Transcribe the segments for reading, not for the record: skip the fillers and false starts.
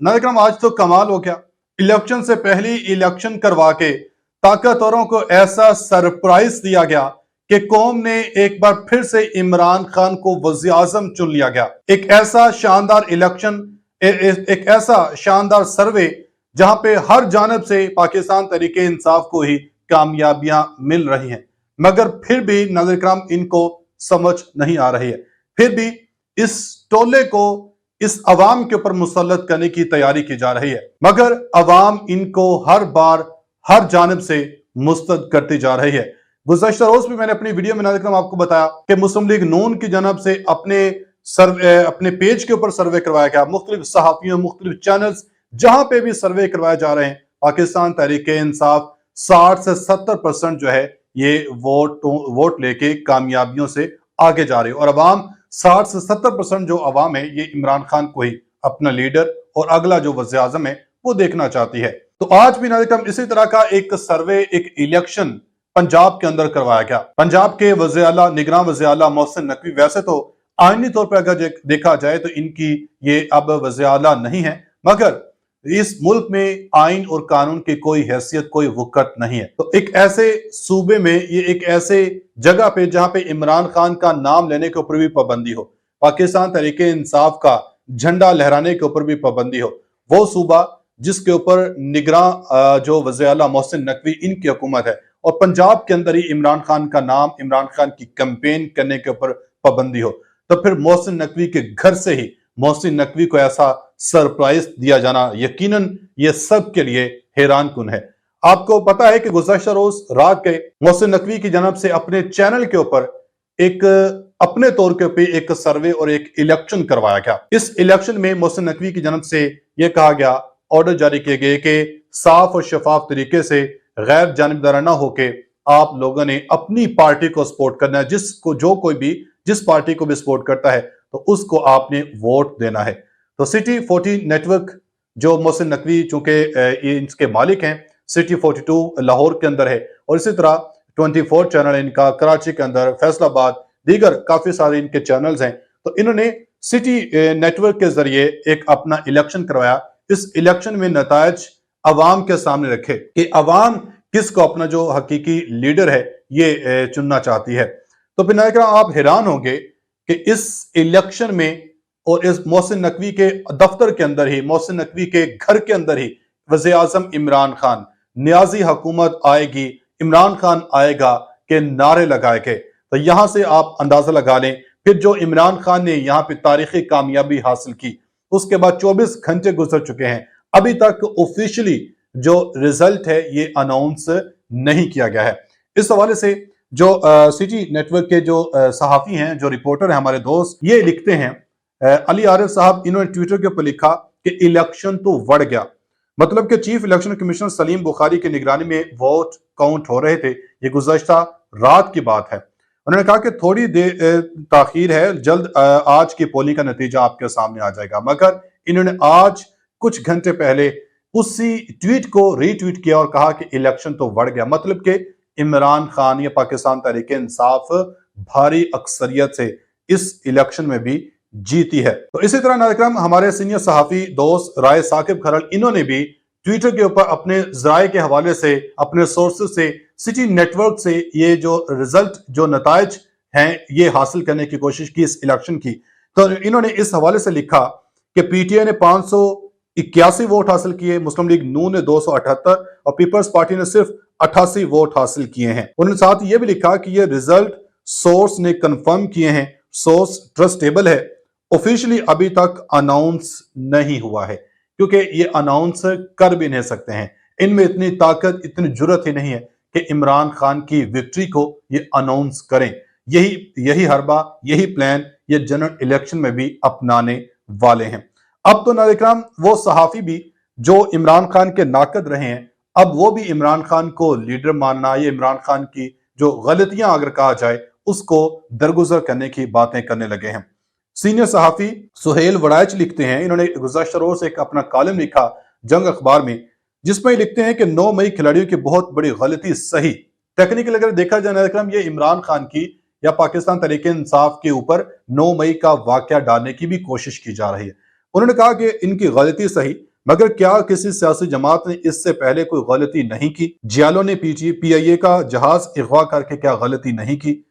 नाज़रीन करम, आज तो कमाल हो गया। इलेक्शन से पहले इलेक्शन करवा के ताकतवरों को ऐसा सरप्राइज दिया गया कि कौम ने एक बार फिर से इमरान खान को वज़ीर आज़म चुन लिया गया। एक ऐसा शानदार इलेक्शन, एक ऐसा शानदार सर्वे जहां पे हर जानब से पाकिस्तान तहरीके इंसाफ को ही कामयाबियां मिल रही हैं, मगर फिर भी नाज़रीन करम इनको समझ नहीं आ रही है। फिर भी इस टोले को इस अवाम के ऊपर मुसल्लत करने की तैयारी की जा रही है, मगर अवाम इनको हर बार हर जानब से मुस्तरद करती जा रही है। गुज़श्ता रोज भी मैंने अपनी वीडियो में नाज़रीन आपको बताया कि मुस्लिम लीग नून की जानब से अपने पेज के ऊपर सर्वे करवाया गया। मुख्तलिफ सहाफियों, मुख्तलिफ चैनल्स जहां पे भी सर्वे करवाए जा रहे हैं, पाकिस्तान तहरीक इंसाफ 60 से 70% जो है ये वोट लेके कामयाबियों से आगे जा रही है, और अवाम 60 से 70% जो अवाम है ये इमरान खान को ही अपना लीडर और अगला जो वज़ीर आज़म है वो देखना चाहती है। तो आज भी नाज़रीन इसी तरह का एक सर्वे, एक इलेक्शन पंजाब के अंदर करवाया गया। पंजाब के वज़ीर आला, निगरान वज़ीर आला मोहसिन नकवी, वैसे तो आईनी तौर पर अगर देखा जाए तो इनकी ये अब वज़ीर आला नहीं है, मगर इस मुल्क में आइन और कानून की कोई हैसियत, कोई वक़्त नहीं है। तो एक ऐसे सूबे में, ये एक ऐसे जगह पे जहां पे इमरान खान का नाम लेने के ऊपर भी पाबंदी हो, पाकिस्तान तहरीके इंसाफ का झंडा लहराने के ऊपर भी पाबंदी हो, वो सूबा जिसके ऊपर निगरान जो वज़ीर आला मोहसिन नकवी इनकी हुकूमत है, और पंजाब के अंदर ही इमरान खान का नाम, इमरान खान की कैंपेन करने के ऊपर पाबंदी हो, तो फिर मोहसिन नकवी के घर से ही मोहसिन नकवी को ऐसा सरप्राइज दिया जाना यकीनन ये सब के लिए हैरान कुन है। आपको पता है कि गुज़श्ता रोज रात के मोहसिन नकवी की जानब से अपने चैनल के ऊपर एक अपने तौर के ऊपर एक सर्वे और एक इलेक्शन करवाया गया। इस इलेक्शन में मोहसिन नकवी की जानब से यह कहा गया, ऑर्डर जारी किए गए कि साफ और शफाफ तरीके से गैर जानिबदाराना होके आप लोगों ने अपनी पार्टी को सपोर्ट करना है। जो कोई भी जिस पार्टी को भी सपोर्ट करता है तो उसको आपने वोट देना है। तो सिटी 40 नेटवर्क जो मोहसिन नकवी चूंकि इसके मालिक हैं, सिटी 42 लाहौर के अंदर है, और इसी तरह 24 चैनल इनका कराची के अंदर, फैसलाबाद, दीगर काफी सारे इनके चैनल्स हैं। तो इन्होंने सिटी नेटवर्क के जरिए एक अपना इलेक्शन करवाया। इस इलेक्शन में नतायज अवाम के सामने रखे कि अवाम किसको अपना जो हकीकी लीडर है ये चुनना चाहती है। तो फिर नाज़रीन आप हैरान होंगे कि इस इलेक्शन में और इस मोहसिन नकवी के दफ्तर के अंदर ही, मोहसिन नकवी के घर के अंदर ही वज़ीर आज़म इमरान खान, नियाजी हुकूमत आएगी, इमरान खान आएगा के नारे लगाए गए। तो यहां से आप अंदाजा लगा लें फिर जो इमरान खान ने यहाँ पे तारीखी कामयाबी हासिल की, उसके बाद 24 घंटे गुजर चुके हैं, अभी तक ऑफिशियली जो रिजल्ट है ये अनाउंस नहीं किया गया है। इस हवाले से जो सिटी नेटवर्क के जो सहाफी हैं, जो रिपोर्टर हैं, हमारे दोस्त, ये लिखते हैं, अली आरिफ साहब, इन्होंने ट्विटर के ऊपर लिखा कि इलेक्शन तो बढ़ गया, मतलब कि chief election commissioner Salim Bukhari की निगरानी में वोट काउंट हो रहे थे। ये गुज़श्ता रात की बात है। उन्होंने कहा कि थोड़ी देर ताखीर है, जल्द आज की पोलिंग का नतीजा आपके सामने आ जाएगा, मगर इन्होंने आज कुछ घंटे पहले उसी ट्वीट को रीट्वीट किया और कहा कि इलेक्शन तो बढ़ गया, मतलब कि इमरान खान या पाकिस्तान तहरीक इंसाफ भारी अक्सरियत से इस इलेक्शन में भी जीती है। तो इसी तरह नाज़रीन हमारे सीनियर सहाफी दोस्त राय साकिब खरल, इन्होंने भी ट्विटर के ऊपर अपने ज़राए के हवाले से, अपने सोर्सेज से, सिटी नेटवर्क से ये जो रिजल्ट, जो नताइज हैं ये हासिल करने की कोशिश की इस इलेक्शन की। तो इन्होंने इस हवाले से लिखा कि पीटीआई ने 581 वोट हासिल किए, मुस्लिम लीग नून ने 278 और पीपल्स पार्टी ने सिर्फ 88 वोट हासिल किए हैं। उन्होंने साथ ये भी लिखा कि ये रिजल्ट सोर्स ने कंफर्म किए हैं, सोर्स ट्रस्टेबल है, ऑफिशियली अभी तक अनाउंस नहीं हुआ है, क्योंकि ये अनाउंस कर भी नहीं सकते हैं। इनमें इतनी ताकत, इतनी जुर्रत ही नहीं है कि इमरान खान की विक्ट्री को ये अनाउंस करें। यही हरबा, यही प्लान ये जनरल इलेक्शन में भी अपनाने वाले हैं। अब तो नाज़रीन वो सहाफी भी जो इमरान खान के नाकद रहे हैं, अब वो भी इमरान खान को लीडर मानना, या इमरान खान की जो गलतियां अगर कहा जाए उसको दरगुजर करने की बातें करने लगे हैं। सीनियर सहाफी सुहेल वड़ाइच लिखते हैं, इन्होंने गुज़श्ता रोज एक अपना कॉलम लिखा जंग अखबार में, जिसमें लिखते हैं कि 9 मई खिलाड़ियों की बहुत बड़ी गलती सही। टेक्निकल अगर देखा जाए नाज़रीन, ये इमरान खान की या पाकिस्तान तहरीक इंसाफ के ऊपर 9 मई का वाकया डालने की भी कोशिश की जा रही है। انہوں نے کہا کہ ان کی غلطی صحیح، مگر کیا کسی سیاسی جماعت نے اس سے پہلے کوئی غلطی نہیں کی؟ جیالو نے پی آئی اے کا جہاز اغوا کر کے کیا غلطی نہیں کی؟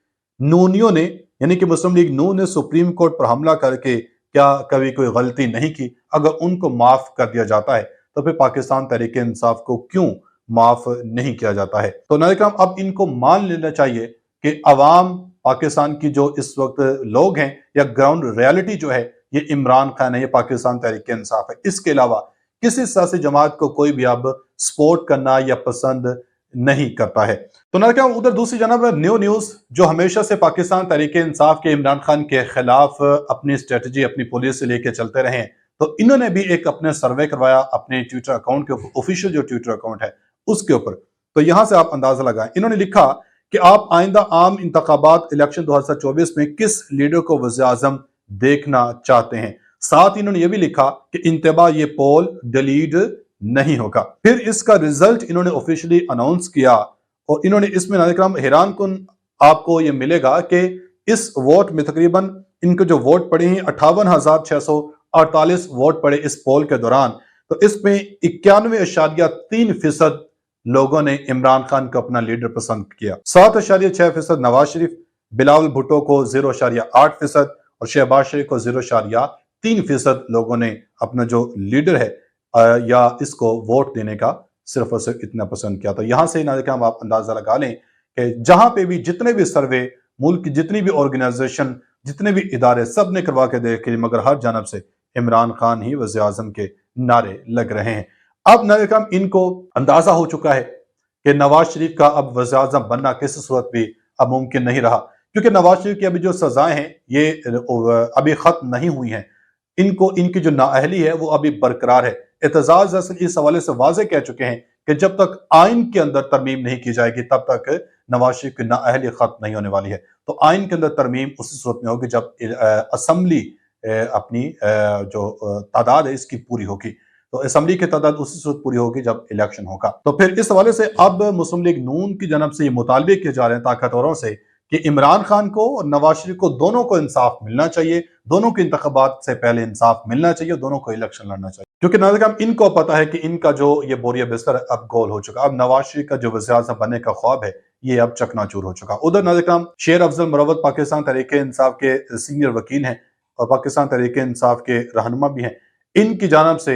نونیوں نے یعنی کہ مسلم لیگ نون نے سپریم کورٹ پر حملہ کر کے کیا کبھی کوئی غلطی نہیں کی؟ اگر ان کو معاف کر دیا جاتا ہے تو پھر پاکستان تحریک انصاف کو کیوں معاف نہیں کیا جاتا ہے؟ تو ناظرین کرام، اب ان کو مان لینا چاہیے کہ عوام پاکستان کی جو اس وقت لوگ ہیں یا گراؤنڈ ریالٹی جو ہے یہ عمران خان ہے، یہ پاکستان تحریک انصاف ہے۔ اس کے علاوہ کسی سیاسی جماعت کو کوئی بھی اب سپورٹ کرنا یا پسند نہیں کرتا ہے۔ تو ناظرین، ادھر دوسری جانب نیو نیوز جو ہمیشہ سے پاکستان تحریک انصاف کے عمران خان کے خلاف اپنی اسٹریٹجی اپنی پالیسی لے کے چلتے رہے ہیں، تو انہوں نے بھی ایک اپنے سروے کروایا اپنے ٹویٹر اکاؤنٹ کے اوپر، آفیشیل جو ٹویٹر اکاؤنٹ ہے اس کے اوپر۔ تو یہاں سے آپ اندازہ لگائیں، انہوں نے لکھا کہ آپ آئندہ عام انتخابات الیکشن 2024 میں کس لیڈر کو وزیر اعظم دیکھنا چاہتے ہیں۔ ساتھ انہوں نے یہ بھی لکھا کہ انتباہ یہ پول ڈیلیٹ نہیں ہوگا۔ پھر اس کا رزلٹ انہوں نے آفیشلی اناؤنس کیا، اور انہوں نے اس میں ناظرین کرام حیران کن آپ کو یہ ملے گا کہ اس ووٹ میں تقریباً ان کے جو ووٹ پڑے ہیں 58,648 ووٹ پڑے اس پول کے دوران، تو اس میں 91.3% لوگوں نے عمران خان کو اپنا لیڈر پسند کیا، 7.6% نواز شریف، بلاول بھٹو کو 0.8% اور شہباز شریف کو 0.3% لوگوں نے اپنا جو لیڈر ہے یا اس کو ووٹ دینے کا صرف اور صرف اتنا پسند کیا۔ تو یہاں سے ناظرین آپ اندازہ لگا لیں کہ جہاں پہ بھی جتنے بھی سروے، ملک کی جتنی بھی آرگنائزیشن، جتنے بھی ادارے، سب نے کروا کے دیکھے، مگر ہر جانب سے عمران خان ہی وزیر اعظم کے نعرے لگ رہے ہیں۔ اب ناظرین ان کو اندازہ ہو چکا ہے کہ نواز شریف کا اب وزیر اعظم بننا کسی صورت بھی اب ممکن نہیں رہا، کیونکہ نواز شریف کی ابھی جو سزائیں ہیں یہ ابھی ختم نہیں ہوئی ہیں، ان کی جو نااہلی ہے وہ ابھی برقرار ہے۔ اعتزاز اصل اس حوالے سے واضح کہہ چکے ہیں کہ جب تک آئین کے اندر ترمیم نہیں کی جائے گی تب تک نواز شریف کی نااہلی ختم نہیں ہونے والی ہے۔ تو آئین کے اندر ترمیم اسی صورت میں ہوگی جب اسمبلی اپنی جو تعداد ہے اس کی پوری ہوگی، تو اسمبلی کی تعداد اسی صورت پوری ہوگی جب الیکشن ہوگا۔ تو پھر اس حوالے سے اب مسلم لیگ نون کی جانب سے یہ مطالبے کیے جا رہے ہیں طاقتوروں سے کہ عمران خان کو اور نواز شریف کو دونوں کو انصاف ملنا چاہیے، دونوں کے انتخابات سے پہلے انصاف ملنا چاہیے، دونوں کو الیکشن لڑنا چاہیے، کیونکہ ناظرین ان کو پتا ہے کہ ان کا جو یہ بوریا بستر اب گول ہو چکا، اب نواز شریف کا جو وزیر اعظم بننے کا خواب ہے یہ اب چکنا چور ہو چکا۔ ادھر ناظرین شیر افضل مروت پاکستان تحریک انصاف کے سینئر وکیل ہیں اور پاکستان تحریک انصاف کے رہنما بھی ہیں، ان کی جانب سے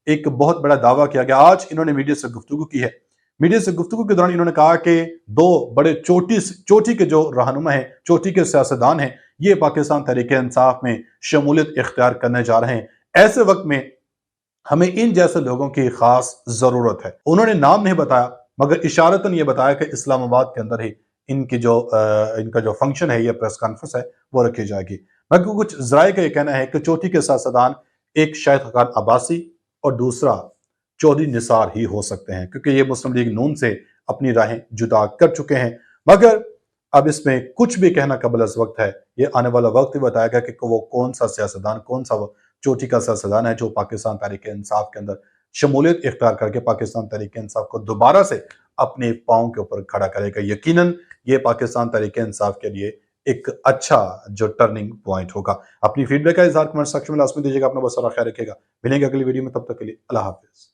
ایک بہت بڑا دعویٰ کیا گیا۔ آج انہوں نے میڈیا سے گفتگو کی ہے، میڈیا سے گفتگو کے دوران انہوں نے کہا کہ دو بڑے چوٹی کے جو رہنما ہیں، چوٹی کے سیاستدان ہیں، یہ پاکستان تحریک انصاف میں شمولیت اختیار کرنے جا رہے ہیں۔ ایسے وقت میں ہمیں ان جیسے لوگوں کی خاص ضرورت ہے۔ انہوں نے نام نہیں بتایا مگر اشارتاً یہ بتایا کہ اسلام آباد کے اندر ہی ان کا جو فنکشن ہے، یہ پریس کانفرنس ہے، وہ رکھی جائے گی۔ باقی کچھ ذرائع کا یہ کہنا ہے کہ چوٹی کے سیاستدان ایک شاہد خاقان عباسی اور دوسرا چودھری نثار ہی ہو سکتے ہیں، کیونکہ یہ مسلم لیگ نون سے اپنی راہیں جدا کر چکے ہیں۔ مگر اب اس میں کچھ بھی کہنا قبل از وقت ہے، یہ آنے والا وقت ہی بتائے گا کہ وہ کون سا سیاستدان، کون سا وہ چوٹی کا سیاستدان ہے جو پاکستان تحریک انصاف کے اندر شمولیت اختیار کر کے پاکستان تحریک انصاف کو دوبارہ سے اپنے پاؤں کے اوپر کھڑا کرے گا۔ یقیناً یہ پاکستان تحریک انصاف کے لیے ایک اچھا جو ٹرننگ پوائنٹ ہوگا۔ اپنی فیڈ بیک کا اظہار کمنٹ سیکشن میں لازمی دیجیے گا، اپنا بہت سارا خیال رکھے گا۔ ملیں گے اگلی ویڈیو میں، تب تک کے لیے اللہ حافظ۔